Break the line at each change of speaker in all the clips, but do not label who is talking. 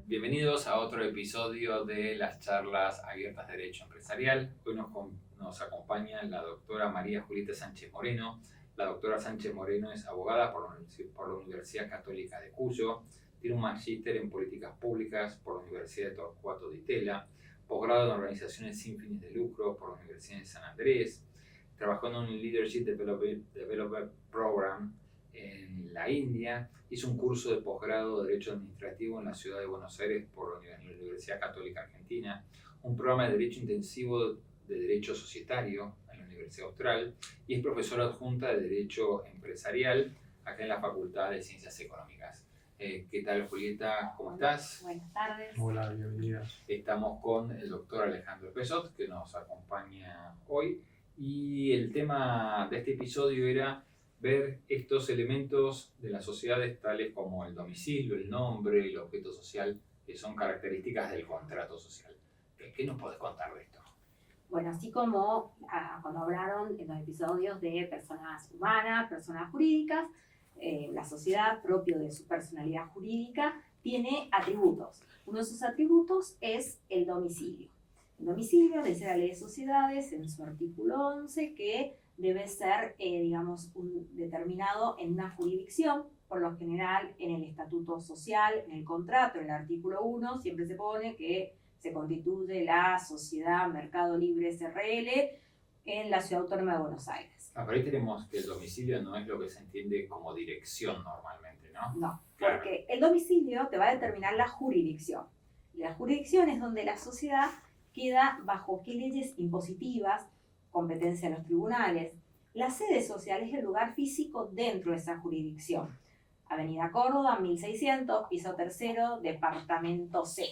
Bienvenidos a otro episodio de las charlas abiertas de Derecho Empresarial. Hoy nos acompaña la doctora María Julieta Sánchez Moreno. La doctora Sánchez Moreno es abogada por la Universidad Católica de Cuyo, tiene un magíster en políticas públicas por la Universidad de Torcuato Di Tella, posgrado en organizaciones sin fines de lucro por la Universidad de San Andrés, trabajó en un Leadership Development Program en la India, hizo un curso de posgrado de Derecho Administrativo en la ciudad de Buenos Aires por la Universidad Católica Argentina, un programa de Derecho Intensivo de Derecho Societario en la Universidad Austral y es profesora adjunta de Derecho Empresarial acá en la Facultad de Ciencias Económicas. ¿Qué tal, Julieta? ¿Cómo estás?
Buenas tardes.
Hola, bienvenida.
Estamos con el doctor Alejandro Pesot, que nos acompaña hoy, y el tema de este episodio era ver estos elementos de las sociedades tales como el domicilio, el nombre, el objeto social, que son características del contrato social. ¿Qué nos podés contar de esto?
Bueno, así como cuando hablaron en los episodios de personas humanas, personas jurídicas, la sociedad, propio de su personalidad jurídica, tiene atributos. Uno de sus atributos es el domicilio. El domicilio dice la Ley de Sociedades en su artículo 11 que debe ser, determinado en una jurisdicción, por lo general en el estatuto social, en el contrato, en el artículo 1, siempre se pone que se constituye la Sociedad Mercado Libre SRL en la Ciudad Autónoma de Buenos Aires.
Pero ahí tenemos que el domicilio no es lo que se entiende como dirección normalmente, ¿no?
No,
Claro.
porque el domicilio te va a determinar la jurisdicción. Y la jurisdicción es donde la sociedad queda bajo qué leyes impositivas, competencia de los tribunales. La sede social es el lugar físico dentro de esa jurisdicción. Avenida Córdoba, 1600, piso tercero, departamento C.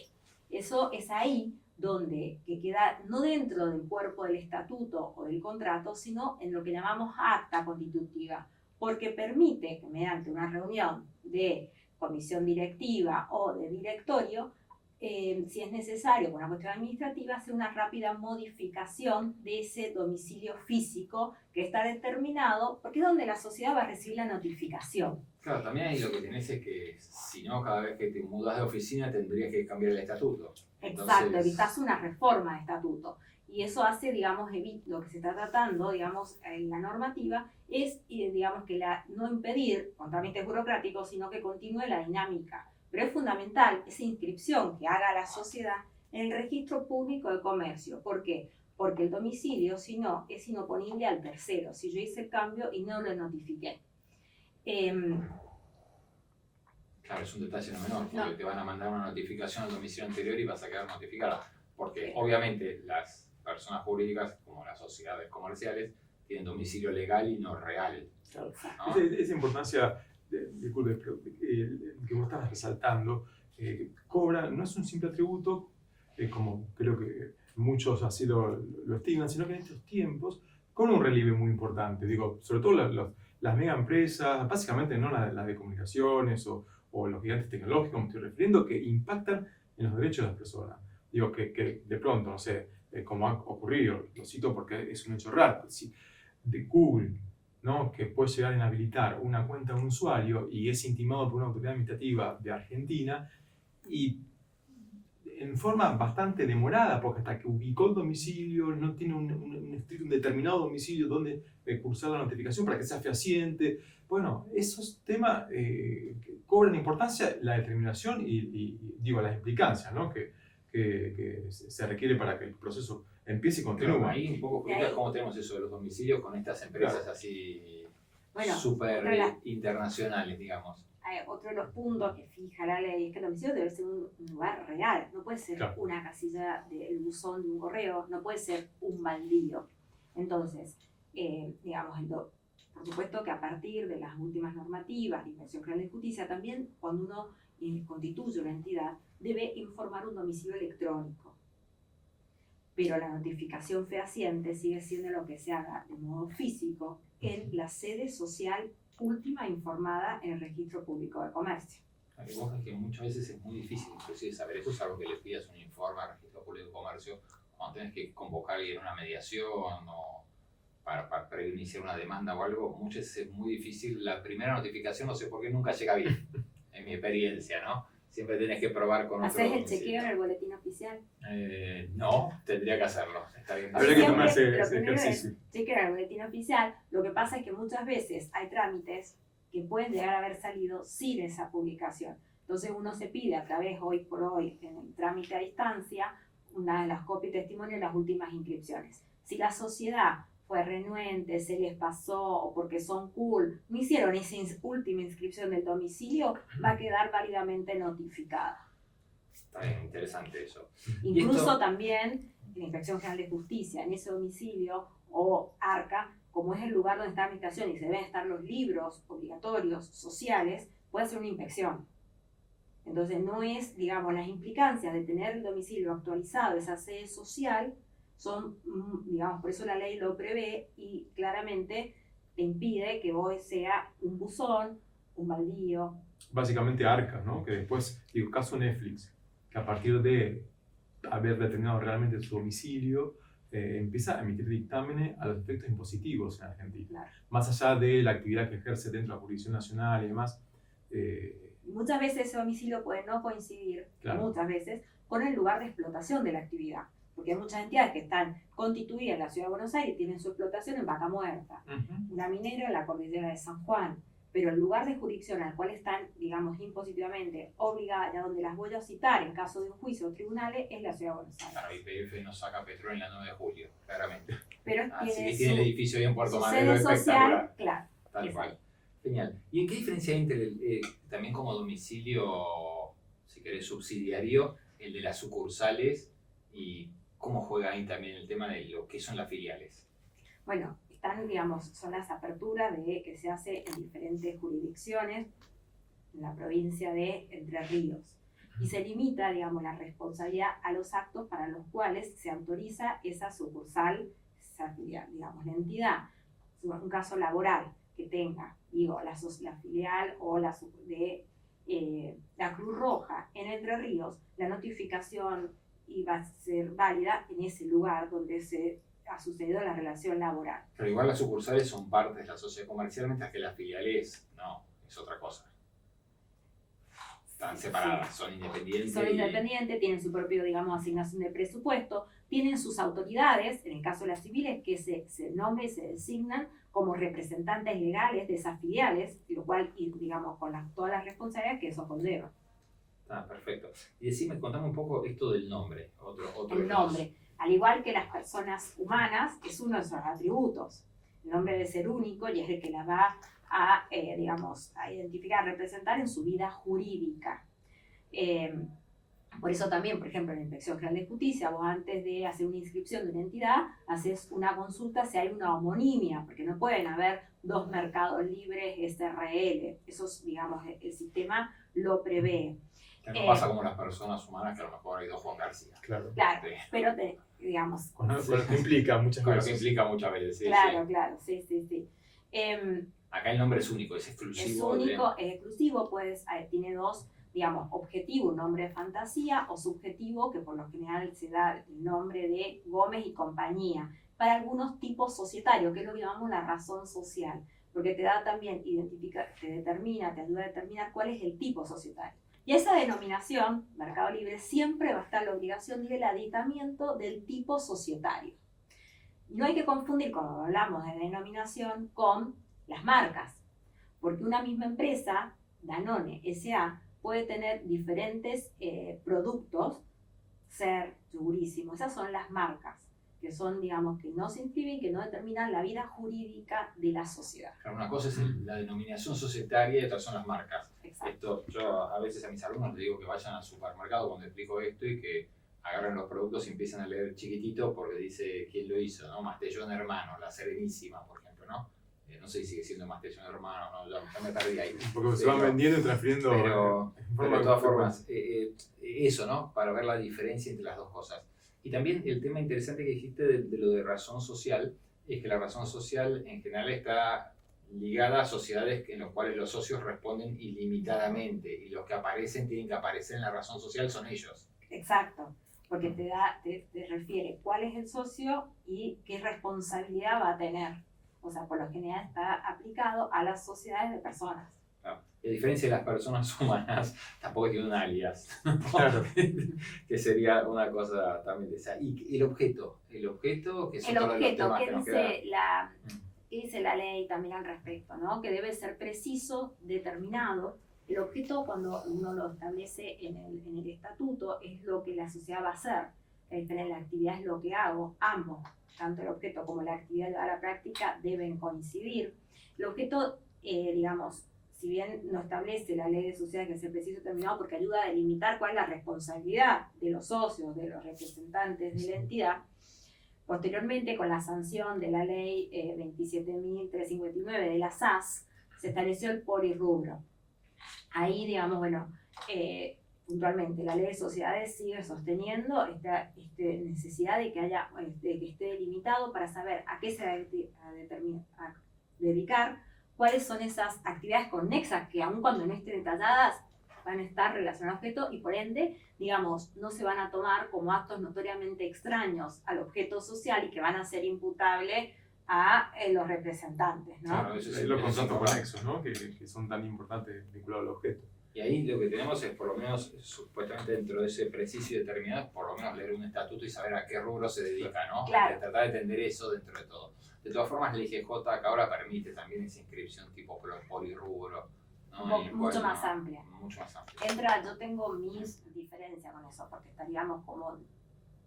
Eso es ahí donde que queda no dentro del cuerpo del estatuto o del contrato, sino en lo que llamamos acta constitutiva, porque permite que mediante una reunión de comisión directiva o de directorio, si es necesario por una cuestión administrativa, hacer una rápida modificación de ese domicilio físico que está determinado, porque es donde la sociedad va a recibir la notificación.
Claro, también ahí lo que tenés es que, si no, cada vez que te mudas de oficina tendrías que cambiar el estatuto.
Exacto,
Entonces,
evitas una reforma de estatuto. Y eso hace, lo que se está tratando, en la normativa, es, que no impedir con trámites burocráticos, sino que continúe la dinámica. Pero es fundamental esa inscripción que haga la sociedad en el registro público de comercio. ¿Por qué? Porque el domicilio, si no, es inoponible al tercero. Si yo hice el cambio y no lo notifiqué.
Claro, es un detalle no menor, porque te van a mandar una notificación al domicilio anterior y vas a quedar notificada. Porque obviamente las personas jurídicas, como las sociedades comerciales, tienen domicilio legal y no real.
Claro.
¿No?
Esa importancia, disculpe, pero, que vos estabas resaltando, cobra, no es un simple atributo, como creo que muchos así lo estiman, sino que en estos tiempos cobra un relieve muy importante. Digo, sobre todo las mega empresas, básicamente no las de comunicaciones o los gigantes tecnológicos, me estoy refiriendo, que impactan en los derechos de las personas. Digo, que de pronto, no sé, como ha ocurrido, lo cito porque es un hecho real, de Google, ¿no? Que puede llegar a inhabilitar una cuenta de un usuario y es intimado por una autoridad administrativa de Argentina y en forma bastante demorada, porque hasta que ubicó el domicilio, no tiene un determinado domicilio donde cursar la notificación para que sea fehaciente. Bueno, esos temas que cobran importancia, la determinación y la explicancia, ¿no? que se requiere para que el proceso empiece y continúe.
Claro, ahí un poco cómo tenemos eso de los domicilios con estas empresas, claro, así súper internacionales, digamos.
Otro de los puntos que fija la ley es que el domicilio debe ser un lugar real, no puede ser, claro, una casilla del buzón de un correo, no puede ser un baldío. Entonces, por supuesto que a partir de las últimas normativas de Inspección General de Justicia, también cuando uno constituye una entidad, debe informar un domicilio electrónico. Pero la notificación fehaciente sigue siendo lo que se haga de modo físico en la sede social última informada en el registro público de comercio.
Lo que pasa es que muchas veces es muy difícil inclusive saber eso, salvo que le pidas un informe al registro público de comercio cuando tenés que convocar a alguien a una mediación para iniciar una demanda o algo, muchas veces es muy difícil. La primera notificación, no sé por qué, nunca llega bien, en mi experiencia, ¿no? Siempre tenés que probar con otro.
¿Hacés el
domicilio.
chequeo en el boletín oficial?
No, tendría que hacerlo. Está bien.
Habría que
Siempre,
tomar ese
lo primero
ejercicio.
es chequear el boletín oficial. Lo que pasa es que muchas veces hay trámites que pueden llegar a haber salido sin esa publicación. Entonces uno se pide a través, hoy por hoy, en el trámite a distancia, una de las copias y testimonios de las últimas inscripciones. Si la sociedad fue renuente, se les pasó o porque son cool, no hicieron esa última inscripción del domicilio, va a quedar válidamente notificada.
Está bien, interesante eso.
Incluso también la Inspección General de Justicia, en ese domicilio o ARCA, como es el lugar donde está la administración y se deben estar los libros obligatorios sociales, puede hacer una inspección. Entonces no es, digamos, las implicancias de tener el domicilio actualizado, esa sede social, son, digamos, por eso la ley lo prevé y claramente te impide que hoy sea un buzón, un baldío.
Básicamente ARCA, ¿no? Que después, digo, caso Netflix, que a partir de haber determinado realmente su domicilio, empieza a emitir dictámenes a los efectos impositivos en Argentina.
Claro.
Más allá de la actividad que ejerce dentro de la jurisdicción nacional y demás.
Muchas veces ese domicilio puede no coincidir,
Claro.
muchas veces, con el lugar de explotación de la actividad. Porque hay muchas entidades que están constituidas en la Ciudad de Buenos Aires y tienen su explotación en Vaca Muerta, una minera en la cordillera de San Juan, pero el lugar de jurisdicción al cual están, digamos, impositivamente obligadas, a donde las voy a citar en caso de un juicio o tribunales, es la Ciudad de Buenos Aires.
Claro, YPF no saca petróleo en la 9 de julio, claramente.
Pero
Así que tiene el edificio ahí en Puerto
su
Madero
sede
espectacular.
social, claro.
Tal
es
cual.
ahí.
Genial. ¿Y en qué diferencia hay entre también como domicilio, si querés, subsidiario, el de las sucursales y cómo juega ahí también el tema de lo que son las filiales?
Bueno, están, digamos, son las aperturas que se hace en diferentes jurisdicciones en la provincia de Entre Ríos. Y se limita, digamos, la responsabilidad a los actos para los cuales se autoriza esa sucursal, esa filial, digamos, la entidad. Un caso laboral que tenga, digo, la filial o la Cruz Roja en Entre Ríos, la notificación iba a ser válida en ese lugar donde se ha sucedido la relación laboral.
Pero igual las sucursales son parte de la sociedad comercial, mientras que las filiales no, es otra cosa. Están separadas, sí. Son independientes.
Son independientes, tienen su propio, digamos, asignación de presupuesto, tienen sus autoridades, en el caso de las civiles, que se nombran y se designan como representantes legales de esas filiales, lo cual, digamos, con todas las responsabilidades que eso conlleva.
Ah, perfecto. Y decime, contame un poco esto del nombre.
El nombre, al igual que las personas humanas, es uno de sus atributos. El nombre debe ser único y es el que las va a, digamos, a identificar, a representar en su vida jurídica. Por eso también, por ejemplo, en la Inspección General de Justicia, vos antes de hacer una inscripción de una entidad, haces una consulta si hay una homonimia, porque no pueden haber dos mercados libres SRL. Eso, digamos, el sistema lo prevé.
Que no pasa como las personas humanas, que a lo mejor hay dos Juan García.
Claro,
Claro, pero digamos...
con lo que implica muchas
Con lo
veces.
que implica muchas veces. Sí,
claro,
sí.
claro, sí.
Acá el nombre es único, es exclusivo.
Es único, es exclusivo, pues tiene dos, digamos, objetivo, un nombre de fantasía, o subjetivo, que por lo general se da el nombre de Gómez y compañía, para algunos tipos societarios, que es lo que llamamos la razón social, porque te da también, te ayuda a determinar cuál es el tipo societario. Y esa denominación, Mercado Libre, siempre va a estar la obligación del aditamiento del tipo societario. No hay que confundir, cuando hablamos de denominación, con las marcas, porque una misma empresa, Danone S.A., puede tener diferentes productos, ser segurísimo. Esas son las marcas, que son, digamos, que no se inscriben, que no determinan la vida jurídica de la sociedad.
Claro, una cosa es la denominación societaria y otra son las marcas.
Exacto.
Esto, yo a veces a mis alumnos les digo que vayan al supermercado cuando explico esto y que agarren los productos y empiecen a leer chiquitito porque dice quién lo hizo, ¿no? Mastellón Hermano, La Serenísima, por ejemplo, ¿no? No sé si sigue siendo Mastellón Hermano, no, ya me perdí ahí.
Porque se van vendiendo y transfiriendo.
Pero de todas formas, eso, ¿no? Para ver la diferencia entre las dos cosas. Y también el tema interesante que dijiste de lo de razón social, es que la razón social en general está ligada a sociedades en las cuales los socios responden ilimitadamente y los que aparecen, tienen que aparecer en la razón social son ellos.
Exacto. porque te refiere cuál es el socio y qué responsabilidad va a tener. O sea, por lo general está aplicado a las sociedades de personas.
Claro. Y a diferencia de las personas humanas, tampoco tiene un alias,
Claro.
que sería una cosa también de esa. Y el objeto, que es
El
otro de los
objeto,
temas
¿qué
que nos
dice la ley también al respecto? ¿No? Que debe ser preciso, determinado. El objeto, cuando uno lo establece en el estatuto, es lo que la sociedad va a hacer. La actividad es lo que hago. Ambos, tanto el objeto como la actividad llevada a la práctica, deben coincidir. El objeto, digamos, si bien no establece la ley de sociedades que es preciso y determinado porque ayuda a delimitar cuál es la responsabilidad de los socios, de los representantes de la entidad, posteriormente, con la sanción de la ley 27.359 de la SAS, se estableció el polirrubro. Ahí, digamos, bueno, puntualmente la ley de sociedades sigue sosteniendo esta necesidad de que haya, de que esté delimitado para saber a qué se va a dedicar, cuáles son esas actividades conexas que aun cuando no estén detalladas van a estar relacionadas al objeto y por ende, digamos, no se van a tomar como actos notoriamente extraños al objeto social y que van a ser imputables a los representantes, ¿no?
Claro, eso
Es los contratos conexos, ¿no? Que son tan importantes vinculados al objeto.
Y ahí lo que tenemos es, por lo menos, supuestamente dentro de ese preciso y determinado, por lo menos leer un estatuto y saber a qué rubro se dedica, ¿no?
Claro.
Tratar de entender eso dentro de todo. De todas formas, la IGJ que ahora permite también esa inscripción tipo polirrubro, ¿no?
Mucho más amplia.
Mucho más amplia.
Yo tengo mis diferencias con eso, porque estaríamos como,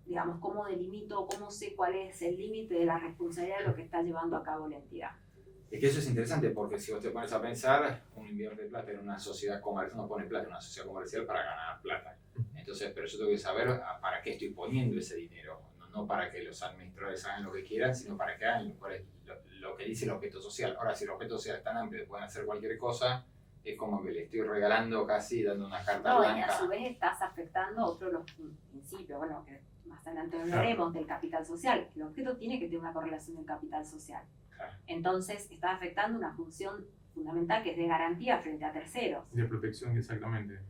digamos, cómo delimito, cómo sé cuál es el límite de la responsabilidad de lo que está llevando a cabo la entidad.
Es que eso es interesante porque si vos te pones a pensar, uno invierte plata en una sociedad comercial, uno pone plata en una sociedad comercial para ganar plata. Entonces, pero yo tengo que saber para qué estoy poniendo ese dinero. No para que los administradores hagan lo que quieran, sino para que hagan lo que dice el objeto social. Ahora, si el objeto social es tan amplio que pueden hacer cualquier cosa, es como que le estoy regalando casi, dando una carta blanca.
Y a su vez estás afectando otro de los principios, bueno, que más adelante hablaremos del capital social. El objeto tiene que tener una correlación del capital social.
Claro.
Entonces, está afectando una función fundamental que es de garantía frente a terceros.
De protección, exactamente.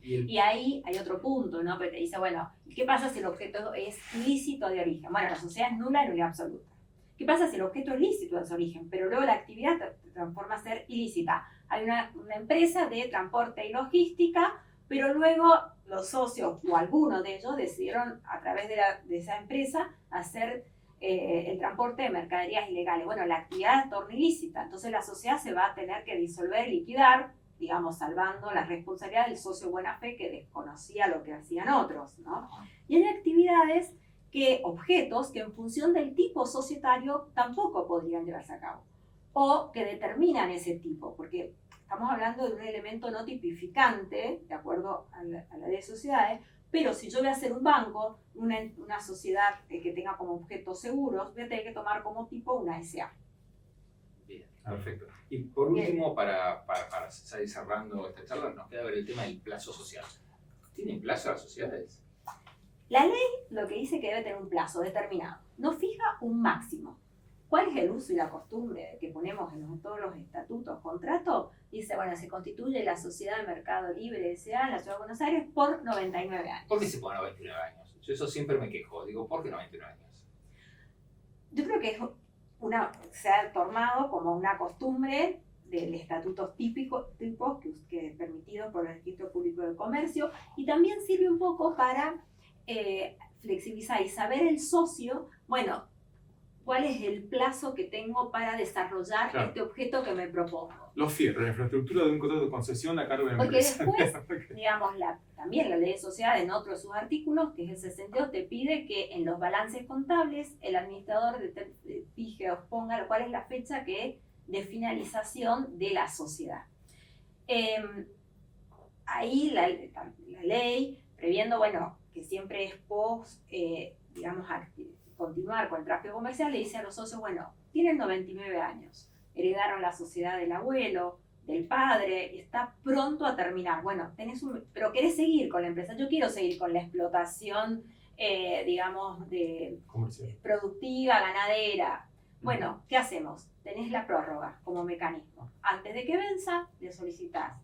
Y ahí hay otro punto, ¿no? Pero te dice, bueno, ¿qué pasa si el objeto es ilícito de origen? Bueno, la sociedad es nula y nulidad absoluta. ¿Qué pasa si el objeto es lícito de su origen, pero luego la actividad se transforma a ser ilícita? Hay una empresa de transporte y logística, pero luego los socios o algunos de ellos decidieron a través de esa empresa hacer el transporte de mercaderías ilegales. Bueno, la actividad torna ilícita, entonces la sociedad se va a tener que disolver y liquidar, digamos, salvando la responsabilidad del socio buena fe que desconocía lo que hacían otros, ¿no? Y hay actividades objetos que en función del tipo societario tampoco podrían llevarse a cabo, o que determinan ese tipo, porque estamos hablando de un elemento no tipificante, de acuerdo a la ley de sociedades, pero si yo voy a hacer un banco, una sociedad que tenga como objeto seguros, voy a tener que tomar como tipo una SA.
Bien, perfecto. Y por último, para seguir cerrando esta charla, nos queda ver el tema del plazo social. ¿Tienen plazo las sociedades?
La ley lo que dice que debe tener un plazo determinado, no fija un máximo. ¿Cuál es el uso y la costumbre que ponemos en todos los estatutos, contratos? Dice, bueno, se constituye la Sociedad de Mercado Libre S.A. en la Ciudad de Buenos Aires por 99 años.
¿Por qué se pone 99 años? Yo eso siempre me quejo, digo, ¿por qué 99 años?
Yo creo que se ha tomado como una costumbre de estatutos tipos que permitidos por el Registro Público de Comercio, y también sirve un poco para flexibilizar y saber el socio, bueno, cuál es el plazo que tengo para desarrollar este objeto que me propongo.
Los fierros, la infraestructura de un contrato de concesión a cargo de la empresa.
Porque después, digamos, también la ley de sociedades en otros de sus artículos, que es el 62, te pide que en los balances contables el administrador fije o ponga cuál es la fecha de finalización de la sociedad. Ahí la ley, previendo, bueno, que siempre es digamos, continuar con el tráfico comercial, le dice a los socios, bueno, tienen 99 años, heredaron la sociedad del abuelo, del padre, está pronto a terminar. Bueno, pero querés seguir con la empresa, yo quiero seguir con la explotación, digamos, productiva, ganadera. Bueno, ¿qué hacemos? Tenés la prórroga como mecanismo. Antes de que venza, le solicitas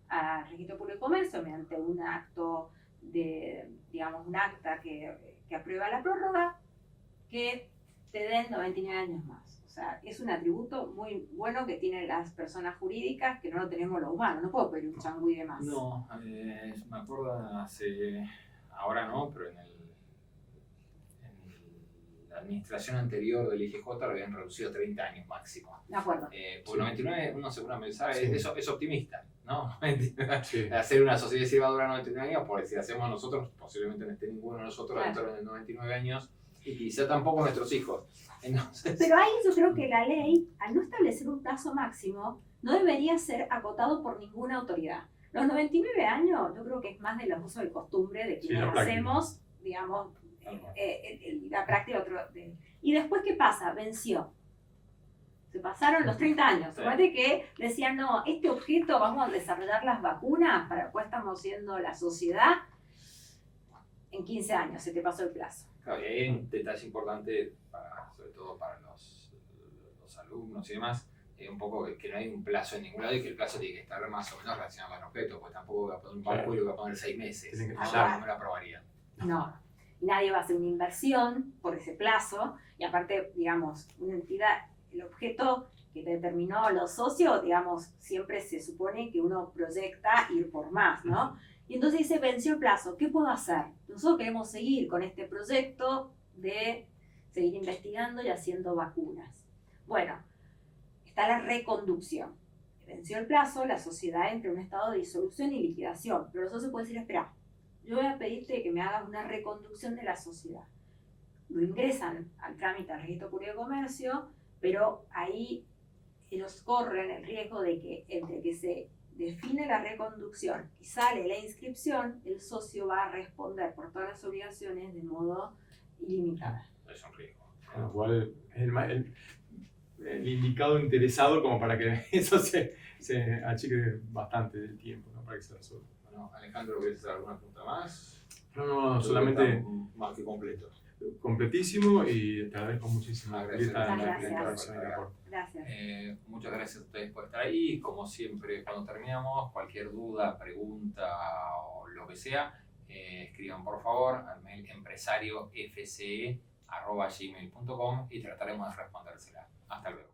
al Registro Público de Comercio, mediante un acto digamos, un acta que aprueba la prórroga, que te den 99 años más. O sea, es un atributo muy bueno que tienen las personas jurídicas que no lo tenemos los humanos. No puedo pedir un changüí de más.
No, me acuerdo ahora no, pero en la administración anterior del IGJ lo habían reducido a 30 años máximo.
De acuerdo.
Porque 99, uno seguramente sabe,
Sí.
eso es optimista, ¿no?
Sí.
Hacer una sociedad civil va a durar 99 años, porque si hacemos nosotros, posiblemente no esté ninguno de nosotros
Claro.
dentro de 99 años, y quizá tampoco nuestros hijos. Entonces,
Pero ahí yo creo que la ley, al no establecer un plazo máximo, no debería ser acotado por ninguna autoridad. Los 99 años yo creo que es más de los usos de costumbre de
Sí,
quienes
la práctica.
hacemos, digamos, la práctica. Y después, ¿qué pasa? Venció. Se pasaron los 30 años.
Sí.
Suponete que decían, no, este objeto vamos a desarrollar las vacunas, para lo cual estamos siendo la sociedad, en 15 años se te pasó el plazo.
claro, y hay un detalle importante, sobre todo para los alumnos y demás, un poco que no hay un plazo en ningún lado y que el plazo tiene que estar más o menos relacionado con el objeto, pues tampoco voy a poner un banco y lo voy a poner 6 meses.
Tiene que
Ya
estar.
no me lo aprobaría.
No, nadie va a hacer una inversión por ese plazo y aparte, digamos, una entidad, el objeto que determinó los socios, digamos, siempre se supone que uno proyecta ir por más, ¿no? Y entonces dice, venció el plazo, ¿qué puedo hacer? Nosotros queremos seguir con este proyecto de seguir investigando y haciendo vacunas. Bueno, está la reconducción. Venció el plazo, la sociedad entra en un estado de disolución y liquidación, pero los socios pueden decir, espera, yo voy a pedirte que me hagas una reconducción de la sociedad. Lo ingresan al trámite al registro público de comercio, pero ahí ellos corren el riesgo de que entre que se define la reconducción y sale la inscripción, el socio va a responder por todas las obligaciones de modo ilimitado.
Es un riesgo.
Con lo cual es el indicado interesado como para que eso se achique bastante del tiempo, ¿no? Para que se resuelva.
Bueno, Alejandro, ¿quieres hacer alguna pregunta más?
No, solamente
Está más que completo.
completísimo y te agradezco muchísimo
Gracias.
la
Gracias.
intervención y el aporte.
Gracias.
Muchas gracias a ustedes por estar ahí. Como siempre, cuando terminamos, cualquier duda, pregunta o lo que sea, escriban por favor al mail empresariofce@gmail.com y trataremos de respondérsela. Hasta luego.